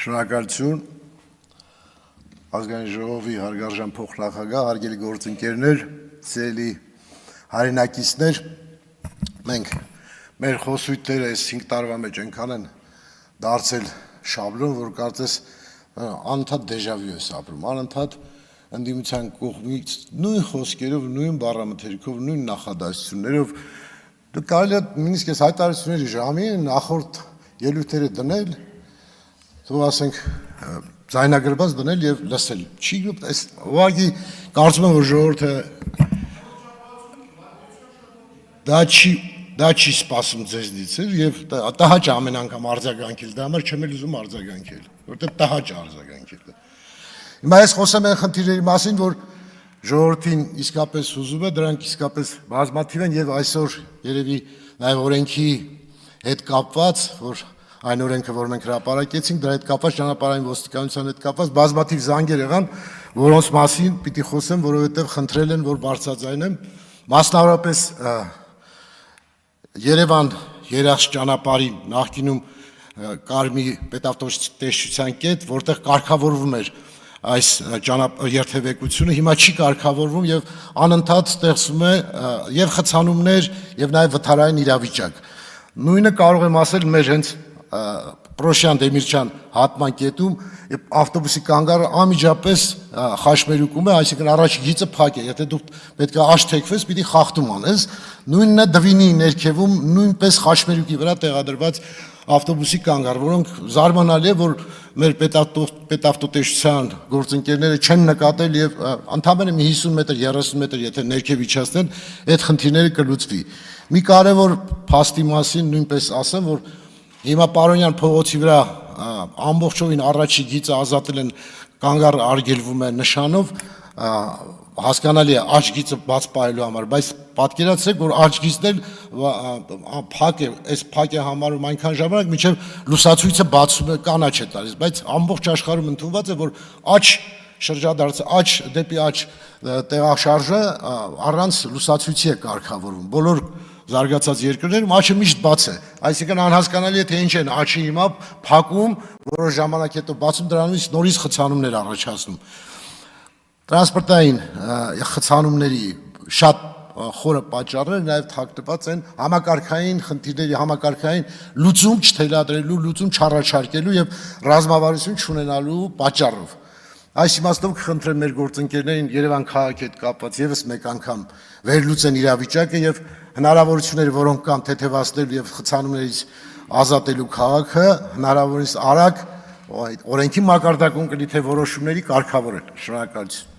Շնորհակալություն ազգային ժողովի հարգարժան փոխնախագահ, հարգելի գործընկերներ, սիրելի հայրենակիցներ, մենք մեր խոսույթները այս 5 տարվա մեջ այնքան են դարձել շաբլոն, որ կարծես անընդհատ դեժավյու ես ապրում, անընդհատ ընդդիմության կողմից նույն խոսքերով, նույն բառամթերքով, նույն նախադասություններով կարելի է նույնիսկ այս հայտարարությունների ժամին նախորդ ելույթները դնել, թող ասենք ձայնագրված դնել եւ լսել։ Չի այս ուղղակի կարծում եմ որ ժողովուրդը դա չի սպասում ձեզնից եւ տհաճ ամեն անգամ արձագանքել, դա համար չեմ ուզում արձագանքել, որտեղ տհաճ արձագանքել է։ Հիմա ես խոսեմ այն խնդիրների մասին, որ ժողովրդին իսկապես հուզում է, դրանք իսկապես բազմաթիվ են եւ այսօր երևի նաեւ օրենքի հետ կապված, որ այն օրենքը, որ մենք հրապարակեցինք, դրա հետ կապված ճանապարհային ոստիկանության հետ կապված բազմաթիվ զանգեր եղան, որոնց մասին պիտի խոսեմ, որովհետև խնդրել են, որ բարձրաձայնեմ, մասնավորապես Երևան-Երախ ճանապարհի նախկինում կար մի պետավտոտեսչության կետ, որտեղ կարգավորվում էր այս երթևեկությունը, հիմա չի կարգավորվում եւ անընդհատ ստեղծվում է եւ խցանումներ եւ նաեւ վթարային իրավիճակ։ Նույնը կարող եմ ասել մեր հենց Պրոշյան Դեմիրճան հատման կետում ավտոբուսի կանգառը անմիջապես խաշմերուկում է, այսինքն առաջի գիծը փակ է, եթե դու պետք է աջ թեքվես, պիտի խախտում անես, նույնն է Դվինի ներքևում նույնպես խաշմերուկի վրա տեղադրված ավտոբուսի կանգառ, որոնք զարմանալի է, որ մեր պետավտոտեսչության գործընկերները չեն նկատել եւ ընդամենը մի 50 մետր, 30 մետր եթե ներքև իջացնեն, այդ խնդիրները կլուծվի։ Մի կարևոր փաստի մասին նույնպես ասեմ, որ հիմա Պարոնյան փողոցի վրա ամբողջովին առաջի գիծը ազատել են, կանգառը արգելվում է նշանով, հասկանալի է աջ գիծը բաց պահելու համար, բայց պատկերացրեք, որ աջ գիծն էլ փակ է, այս փակ է համարում այնքան ժամանակ, մինչև լուսացույցը բացում է, կանաչ է տալիս, բայց ամբողջ աշխարհում ընդունված է, որ աջ շրջադարձը, աջ դեպի աջ տեղաշարժը առանց լուսացույցի է կարգավորվում, բոլոր զարգացած երկրներում աչը միշտ բաց է, այսինքն անհասկանալի է թե ինչ են աչի հիմա փակում, որոշ ժամանակ հետո բացում, դրանից նորից խցանումներ առաջացնում։ Տրանսպորտային խցանումների շատ խորը պատճառները նաև թաքնված են համակարգային խնդիրների, համակարգային լուծում չթելադրելու, լուծում չառաջարկելու եւ ռազմավարություն չունենալու պատճառով։ Այս իմաստով կխնդրեմ մեր գործընկերներին Երևան քաղաքի հետ կապված եւս մեկ անգամ վերլուծեն իրավիճակը եւ հնարավորությունները, որոնք կան թեթևացնելու եւ խցանումներից ազատելու քաղաքը, հնարավորինս արագ օրենքի մակարդակում կլի թե որոշումների կարգավորել։ Շնորհակալություն։